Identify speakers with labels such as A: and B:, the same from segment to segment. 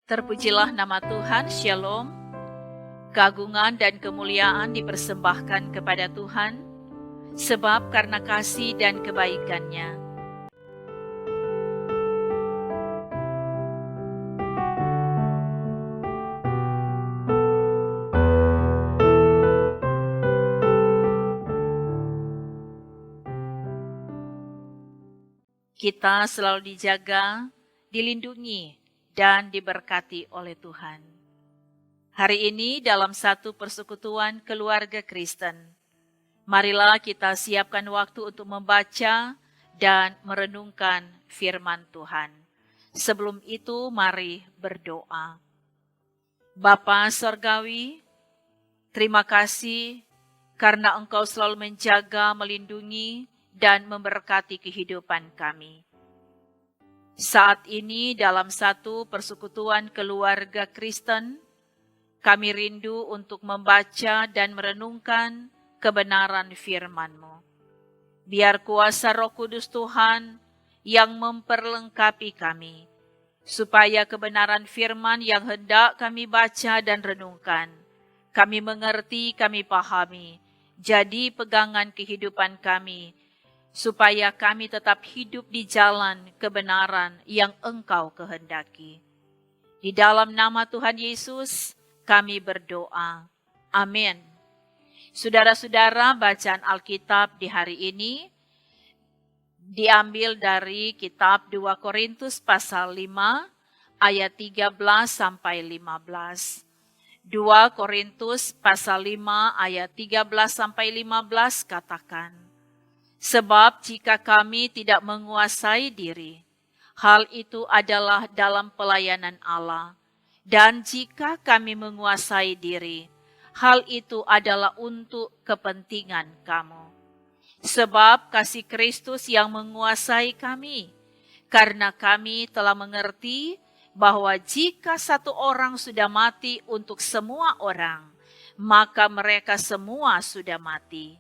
A: Terpujilah nama Tuhan, Shalom. Keagungan dan kemuliaan dipersembahkan kepada Tuhan, sebab karena kasih dan kebaikan-Nya. Kita selalu dijaga, dilindungi, dan diberkati oleh Tuhan. Hari ini dalam satu persekutuan keluarga Kristen, marilah kita siapkan waktu untuk membaca dan merenungkan firman Tuhan. Sebelum itu, mari berdoa. Bapa Sorgawi, terima kasih karena Engkau selalu menjaga, melindungi, dan memberkati kehidupan kami. Saat ini dalam satu persekutuan keluarga Kristen, kami rindu untuk membaca dan merenungkan kebenaran firman-Mu. Biar kuasa Roh Kudus Tuhan yang memperlengkapi kami, supaya kebenaran firman yang hendak kami baca dan renungkan, kami mengerti, kami pahami, jadi pegangan kehidupan kami, supaya kami tetap hidup di jalan kebenaran yang Engkau kehendaki. Di dalam nama Tuhan Yesus, kami berdoa. Amin. Saudara-saudara, bacaan Alkitab di hari ini diambil dari kitab 2 Korintus pasal 5 ayat 13 sampai 15. 2 Korintus pasal 5 ayat 13 sampai 15 katakan, sebab jika kami tidak menguasai diri, hal itu adalah dalam pelayanan Allah. Dan jika kami menguasai diri, hal itu adalah untuk kepentingan kamu. Sebab kasih Kristus yang menguasai kami, karena kami telah mengerti bahwa jika satu orang sudah mati untuk semua orang, maka mereka semua sudah mati.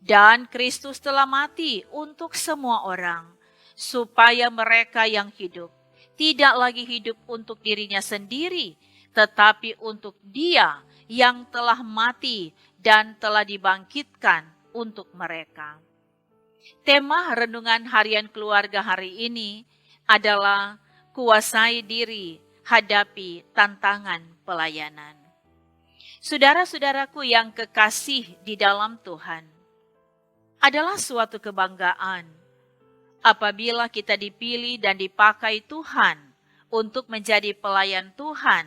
A: Dan Kristus telah mati untuk semua orang, supaya mereka yang hidup tidak lagi hidup untuk dirinya sendiri, tetapi untuk Dia yang telah mati dan telah dibangkitkan untuk mereka. Tema renungan harian keluarga hari ini adalah kuasai diri, hadapi tantangan pelayanan. Saudara-saudaraku yang kekasih di dalam Tuhan, adalah suatu kebanggaan apabila kita dipilih dan dipakai Tuhan untuk menjadi pelayan Tuhan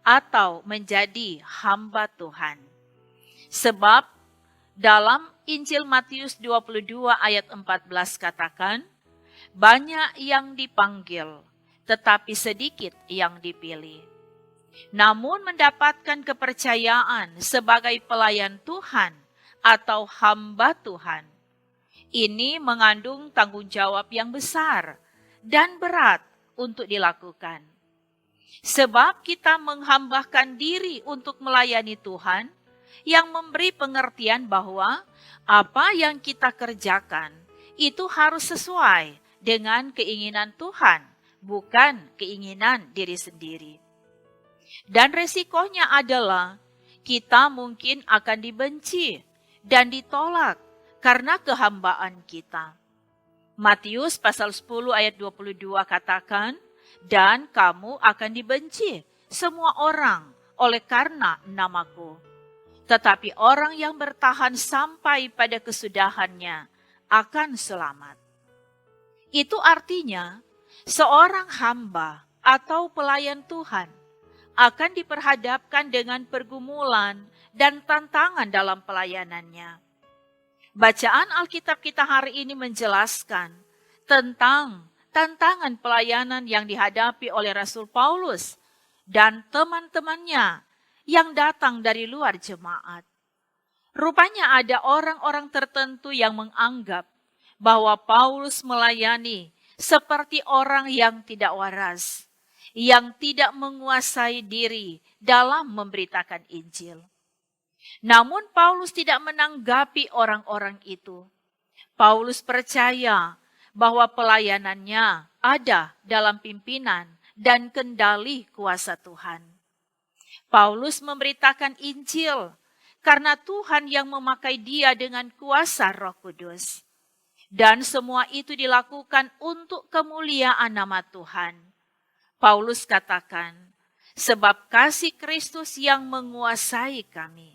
A: atau menjadi hamba Tuhan. Sebab dalam Injil Matius 22 ayat 14 katakan, banyak yang dipanggil, tetapi sedikit yang dipilih. Namun mendapatkan kepercayaan sebagai pelayan Tuhan atau hamba Tuhan, ini mengandung tanggung jawab yang besar dan berat untuk dilakukan. Sebab kita menghambakan diri untuk melayani Tuhan yang memberi pengertian bahwa apa yang kita kerjakan itu harus sesuai dengan keinginan Tuhan, bukan keinginan diri sendiri. Dan resikonya adalah kita mungkin akan dibenci dan ditolak karena kehambaan kita. Matius pasal 10 ayat 22 katakan, dan kamu akan dibenci semua orang oleh karena namaku. Tetapi orang yang bertahan sampai pada kesudahannya akan selamat. Itu artinya seorang hamba atau pelayan Tuhan akan diperhadapkan dengan pergumulan dan tantangan dalam pelayanannya. Bacaan Alkitab kita hari ini menjelaskan tentang tantangan pelayanan yang dihadapi oleh Rasul Paulus dan teman-temannya yang datang dari luar jemaat. Rupanya ada orang-orang tertentu yang menganggap bahwa Paulus melayani seperti orang yang tidak waras, yang tidak menguasai diri dalam memberitakan Injil. Namun Paulus tidak menanggapi orang-orang itu. Paulus percaya bahwa pelayanannya ada dalam pimpinan dan kendali kuasa Tuhan. Paulus memberitakan Injil karena Tuhan yang memakai dia dengan kuasa Roh Kudus. Dan semua itu dilakukan untuk kemuliaan nama Tuhan. Paulus katakan, sebab kasih Kristus yang menguasai kami.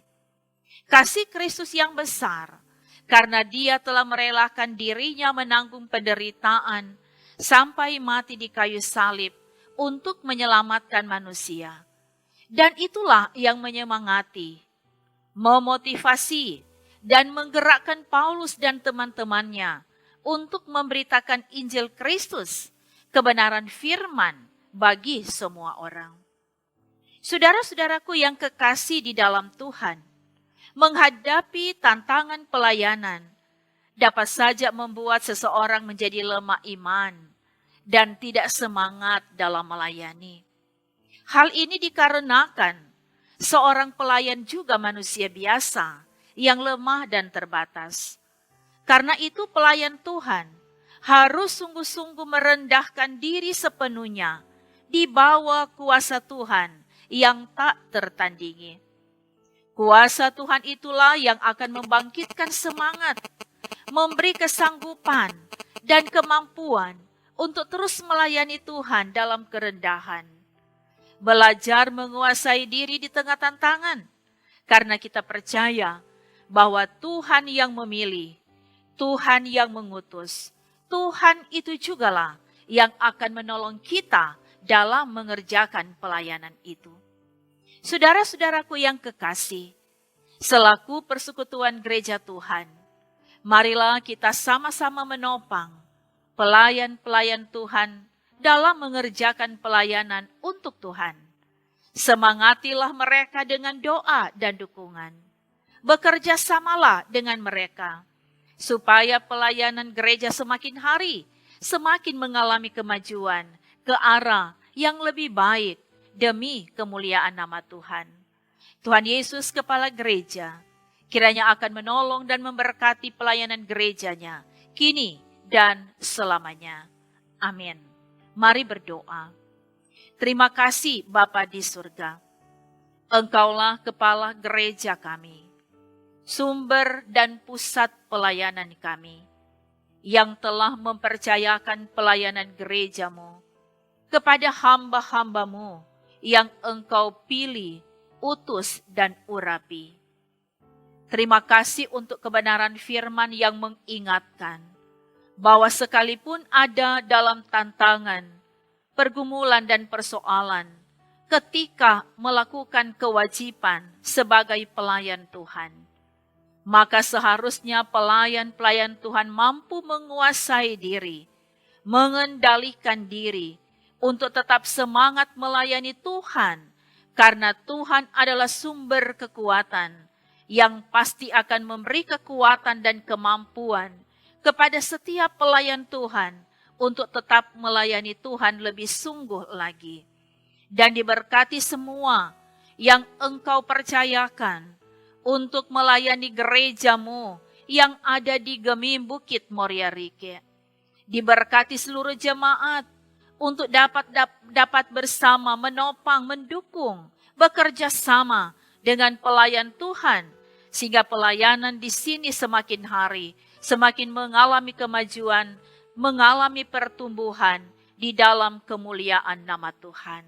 A: Kasih Kristus yang besar, karena dia telah merelakan dirinya menanggung penderitaan sampai mati di kayu salib untuk menyelamatkan manusia. Dan itulah yang menyemangati, memotivasi, dan menggerakkan Paulus dan teman-temannya untuk memberitakan Injil Kristus, kebenaran firman bagi semua orang. Saudara-saudaraku yang kekasih di dalam Tuhan, menghadapi tantangan pelayanan dapat saja membuat seseorang menjadi lemah iman dan tidak semangat dalam melayani. Hal ini dikarenakan seorang pelayan juga manusia biasa yang lemah dan terbatas. Karena itu pelayan Tuhan harus sungguh-sungguh merendahkan diri sepenuhnya di bawah kuasa Tuhan yang tak tertandingi. Kuasa Tuhan itulah yang akan membangkitkan semangat, memberi kesanggupan dan kemampuan untuk terus melayani Tuhan dalam kerendahan. Belajar menguasai diri di tengah tantangan, karena kita percaya bahwa Tuhan yang memilih, Tuhan yang mengutus, Tuhan itu jugalah yang akan menolong kita dalam mengerjakan pelayanan itu. Saudara-saudaraku yang kekasih, selaku persekutuan gereja Tuhan, marilah kita sama-sama menopang pelayan-pelayan Tuhan dalam mengerjakan pelayanan untuk Tuhan. Semangatilah mereka dengan doa dan dukungan. Bekerja samalah dengan mereka, supaya pelayanan gereja semakin hari, semakin mengalami kemajuan ke arah yang lebih baik demi kemuliaan nama Tuhan. Tuhan Yesus Kepala Gereja, kiranya akan menolong dan memberkati pelayanan gerejanya, kini dan selamanya. Amin. Mari berdoa. Terima kasih Bapa di surga. Engkaulah Kepala Gereja kami, sumber dan pusat pelayanan kami, yang telah mempercayakan pelayanan gerejamu kepada hamba-hambamu yang Engkau pilih, utus, dan urapi. Terima kasih untuk kebenaran firman yang mengingatkan bahwa sekalipun ada dalam tantangan, pergumulan, dan persoalan ketika melakukan kewajiban sebagai pelayan Tuhan, maka seharusnya pelayan-pelayan Tuhan mampu menguasai diri, mengendalikan diri untuk tetap semangat melayani Tuhan, karena Tuhan adalah sumber kekuatan yang pasti akan memberi kekuatan dan kemampuan kepada setiap pelayan Tuhan untuk tetap melayani Tuhan lebih sungguh lagi. Dan diberkati semua yang Engkau percayakan untuk melayani gerejamu yang ada di Gemim Bukit Moria Rike. Diberkati seluruh jemaat untuk dapat bersama menopang, mendukung, bekerja sama dengan pelayan Tuhan, sehingga pelayanan di sini semakin hari semakin mengalami kemajuan, mengalami pertumbuhan di dalam kemuliaan nama Tuhan.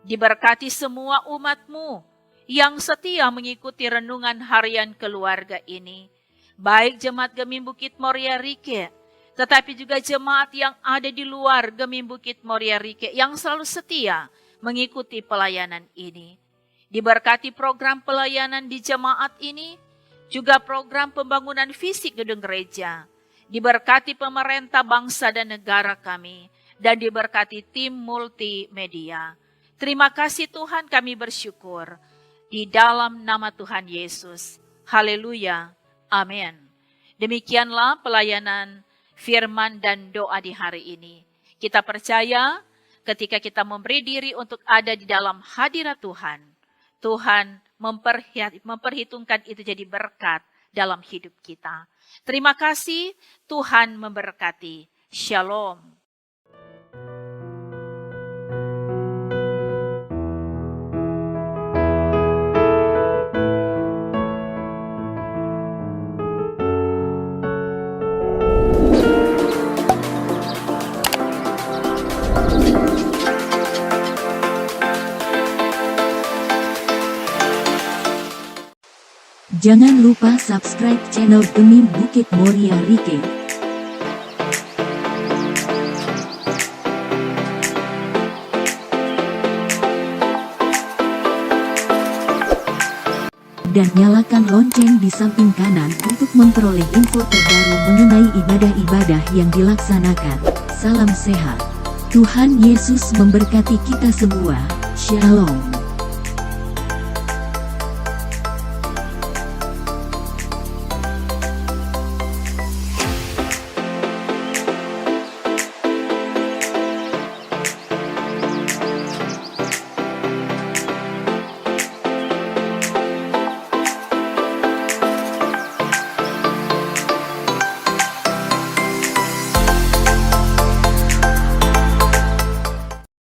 A: Diberkati semua umat-Mu yang setia mengikuti renungan harian keluarga ini, baik jemaat Gemim Bukit Moria Rike, tetapi juga jemaat yang ada di luar Gemim Bukit Moria Rike yang selalu setia mengikuti pelayanan ini. Diberkati program pelayanan di jemaat ini, juga program pembangunan fisik gedung gereja. Diberkati pemerintah bangsa dan negara kami, dan diberkati tim multimedia. Terima kasih Tuhan, kami bersyukur. Di dalam nama Tuhan Yesus. Haleluya. Amin. Demikianlah pelayanan firman dan doa di hari ini. Kita percaya ketika kita memberi diri untuk ada di dalam hadirat Tuhan, Tuhan memperhitungkan itu jadi berkat dalam hidup kita. Terima kasih, Tuhan memberkati. Shalom.
B: Jangan lupa subscribe channel Gemi Bukit Moria Rike. Dan nyalakan lonceng di samping kanan untuk memperoleh info terbaru mengenai ibadah-ibadah yang dilaksanakan. Salam sehat. Tuhan Yesus memberkati kita semua. Shalom.